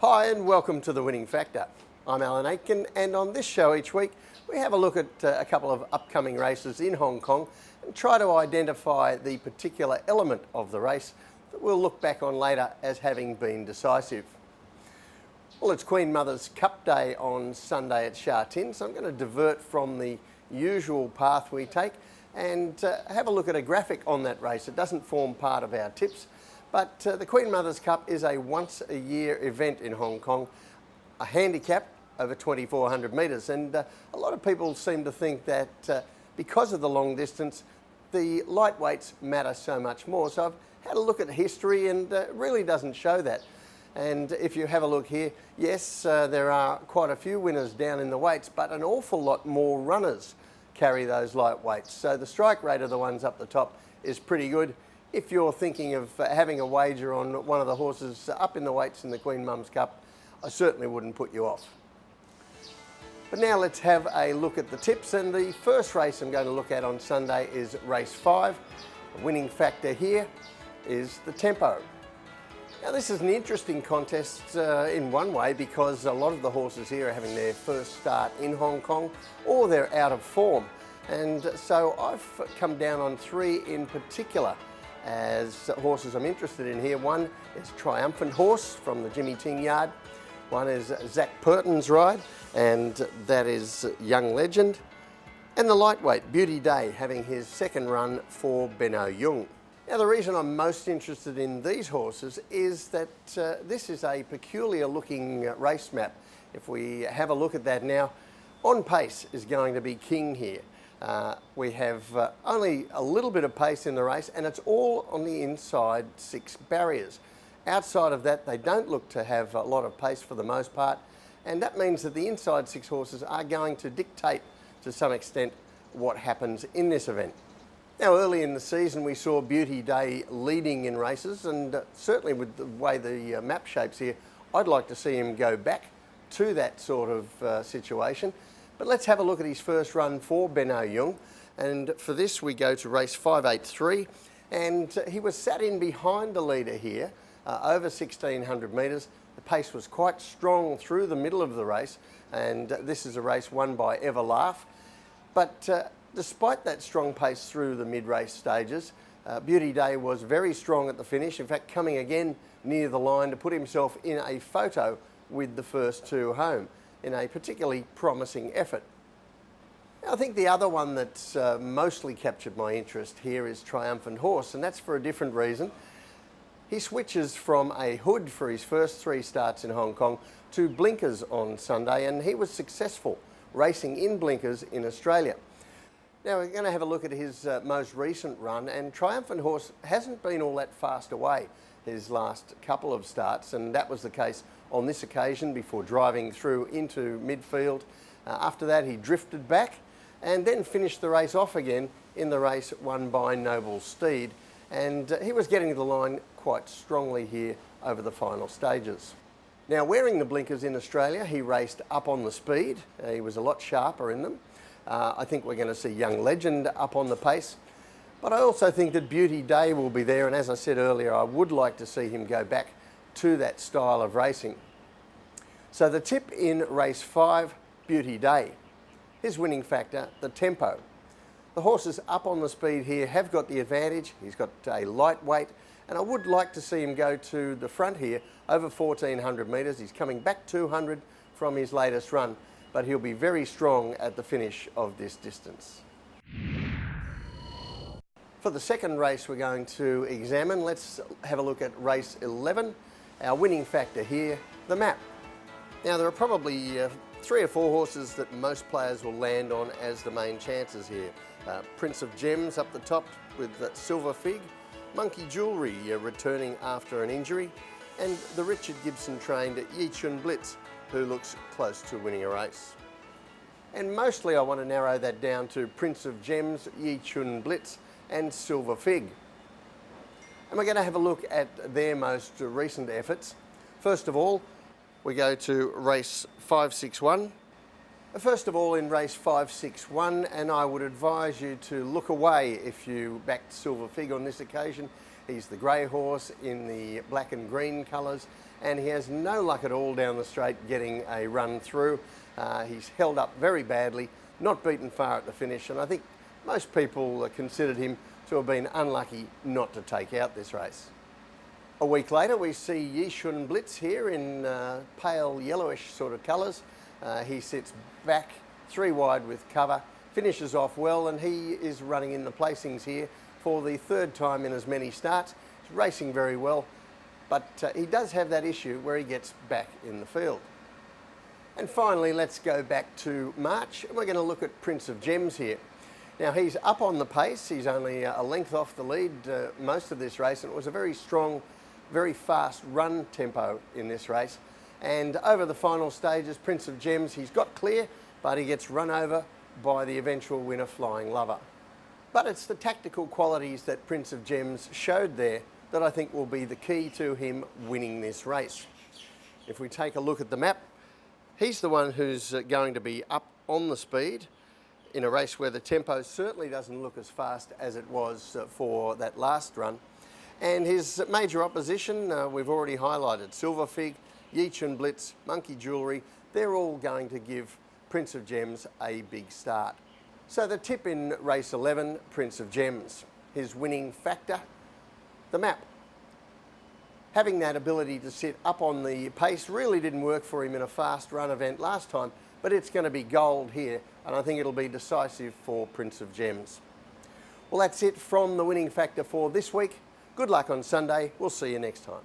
Hi and welcome to The Winning Factor. I'm Alan Aitken, and on this show each week we have a look at a couple of upcoming races in Hong Kong and try to identify the particular element of the race that we'll look back on later as having been decisive. Well, it's Queen Mother's Cup Day on Sunday at Sha Tin, so I'm going to divert from the usual path we take and have a look at a graphic on that race. It doesn't form part of our tips, but the Queen Mother's Cup is a once-a-year event in Hong Kong, a handicap over 2,400 metres, and a lot of people seem to think that because of the long distance, the lightweights matter so much more. So I've had a look at history, and it really doesn't show that. And if you have a look here, yes, there are quite a few winners down in the weights, but an awful lot more runners carry those lightweights. So the strike rate of the ones up the top is pretty good. If you're thinking of having a wager on one of the horses up in the weights in the Queen Mum's Cup, I certainly wouldn't put you off. But now let's have a look at the tips, and the first race I'm going to look at on Sunday is race 5. The winning factor here is the tempo. Now this is an interesting contest in one way, because a lot of the horses here are having their first start in Hong Kong or they're out of form. And so I've come down on 3 in particular as horses I'm interested in here. One is Triumphant Horse from the Jimmy Ting yard. One is Zach Purton's ride, and that is Young Legend. And the lightweight, Beauty Day, having his second run for Benno Yung. Now the reason I'm most interested in these horses is that this is a peculiar looking race map. If we have a look at that now, On Pace is going to be king here. We have only a little bit of pace in the race, and it's all on the inside 6 barriers. Outside of that, they don't look to have a lot of pace for the most part, and that means that the inside 6 horses are going to dictate to some extent what happens in this event. Now early in the season we saw Beauty Day leading in races, and certainly with the way the map shapes here, I'd like to see him go back to that sort of situation. But let's have a look at his first run for Benno Yung, and for this we go to race 583, and he was sat in behind the leader here over 1,600 metres. The pace was quite strong through the middle of the race, and this is a race won by Everlaugh. But despite that strong pace through the mid-race stages, Beauty Day was very strong at the finish, in fact coming again near the line to put himself in a photo with the first 2 home in a particularly promising effort. Now, I think the other one that's mostly captured my interest here is Triumphant Horse, and that's for a different reason. He switches from a hood for his first 3 starts in Hong Kong to blinkers on Sunday, and he was successful racing in blinkers in Australia. Now we're going to have a look at his most recent run, and Triumphant Horse hasn't been all that fast away his last couple of starts, and that was the case on this occasion before driving through into midfield. After that he drifted back and then finished the race off again in the race won by Noble Steed, and he was getting to the line quite strongly here over the final stages. Now wearing the blinkers in Australia, he raced up on the speed. He was a lot sharper in them. I think we're going to see Young Legend up on the pace, but I also think that Beauty Day will be there, and as I said earlier, I would like to see him go back to that style of racing. So the tip in race 5, Beauty Day. His winning factor, the tempo. The horses up on the speed here have got the advantage. He's got a lightweight, and I would like to see him go to the front here over 1,400 metres. He's coming back 200 from his latest run, but he'll be very strong at the finish of this distance. For the second race we're going to examine, let's have a look at race 11. Our winning factor here, the map. Now there are probably 3 or 4 horses that most players will land on as the main chances here. Prince of Gems up the top with Silver Fig, Monkey Jewellery returning after an injury, and the Richard Gibson trained Yi Chun Blitz, who looks close to winning a race. And mostly I want to narrow that down to Prince of Gems, Yi Chun Blitz and Silver Fig. And we're going to have a look at their most recent efforts. First of all, we go to race 561. First of all, in race 561, and I would advise you to look away if you backed Silver Fig on this occasion. He's the grey horse in the black and green colours, and he has no luck at all down the straight getting a run through. He's held up very badly, not beaten far at the finish, and I think most people considered him to have been unlucky not to take out this race. A week later, we see Yishun Blitz here in pale yellowish sort of colours. He sits back 3 wide with cover, finishes off well, and he is running in the placings here for the 3rd time in as many starts. He's racing very well, but he does have that issue where he gets back in the field. And finally, let's go back to March, and we're going to look at Prince of Gems here. Now, he's up on the pace. He's only a length off the lead most of this race, and it was a very strong, very fast run tempo in this race. And over the final stages, Prince of Gems, he's got clear, but he gets run over by the eventual winner, Flying Lover. But it's the tactical qualities that Prince of Gems showed there that I think will be the key to him winning this race. If we take a look at the map, he's the one who's going to be up on the speed in a race where the tempo certainly doesn't look as fast as it was for that last run. And his major opposition, we've already highlighted, Silver Fig, Yishun Blitz, Monkey Jewellery, they're all going to give Prince of Gems a big start. So the tip in race 11, Prince of Gems, his winning factor, the map. Having that ability to sit up on the pace really didn't work for him in a fast run event last time, but it's going to be gold here, and I think it'll be decisive for Prince of Gems. Well, that's it from the winning factor for this week. Good luck on Sunday. We'll see you next time.